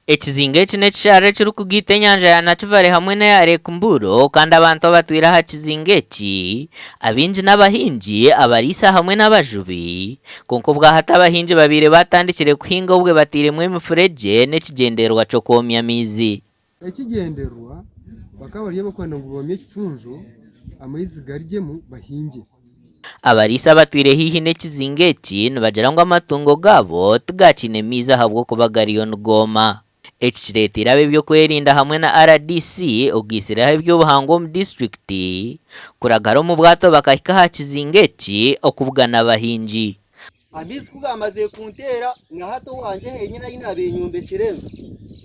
Ekizinga eki n'ekishara kiri kugita enyanja ya Nakivale hamwe n'eya Rekumburo kandi abantu abatwire aha kizinga eki abingi n'abahingi abariisa hamwe n'abajubi konka obwahati abahingi babire batandikire kuhinga obwe batiremu emifuregye n'ekigendererwa ky'okwomya amaizi. Ekigendererwa bakaba bariyo bakwenda ngu bomye ekifunzo amaizi garyemu bahinge. Abariisa abatwire hihi n'ekizinga eki nibagira ngu amatungo gaabo tigakiine amaizi ahabw'okuba gariyo nigooma. Eki kireetire ab'ebyokwerinda hamwe na RDC oguisireho eby'obuhangwa omu disitulikiti kuragara omu bwato bakahika aha kizinga eki okuvugana abahingi. Amaizi kugamaze kunteera nga hati wanje henyine aine abenyombekireyo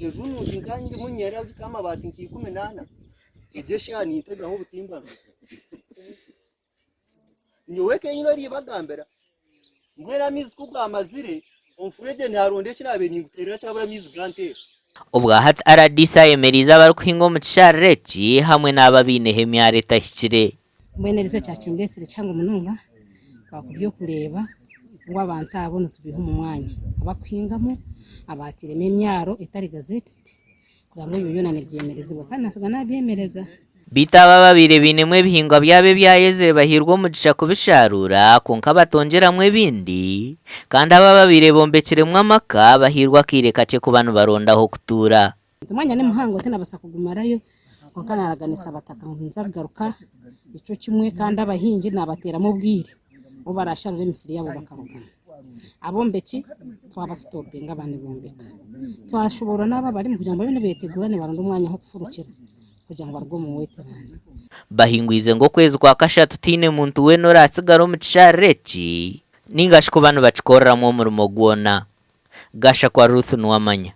ejo nungi nkanye ndimu nyera amabati nk'18 egyo shani ntegaho obutimba nyowe kenyine ribagambira mbwera amaizi kugamazire omufurege ntiharonde ekirabe ninguterera cyabura amaizi ganteera. Obwahati RDC ayemerize abarikuhinga omu kishara eki hamwe n'ababiineho emyaro etahikire. Mbwene riso kyakindesire kihango munonga twakubye okureeba ngu abantu abo nitubiha omu mwanya abakuhingamu abatiremu emyaro etari gazetted kugira ngu yoona nibyemerezibwa kandi nasiga nabyemereza. Bitu aba babire biinemu ebihingwa byabo ebyayezire bahirwa omugisha kubisharuura konka batongeramu ebindi kandi aba babire bombekiremu amaka bahirwa akaire kakye kuba nibarondaho kutuura. Omwanya ni muhango tinabasa kugumarayo konka naraganisa abataka nza kugaruka ekyo kimwe kandi abahingi nabateramu obwire bo barasharura emisiri yabo bakarugana. Abombeki twabasitopinga abandi bombeka twashobora n'aba bari mu kugira ngo bene betegura nibaronda umwanya ho kufurukira kugira ngo barwo mu weterane. Bahingwize ngo kwezi kwa kashatu tiine muntu weena orasigara omu kishara eki ningashi kuba nibakikoreramu omurimo gwona. Gasha kwa Ruth Nuwamanya.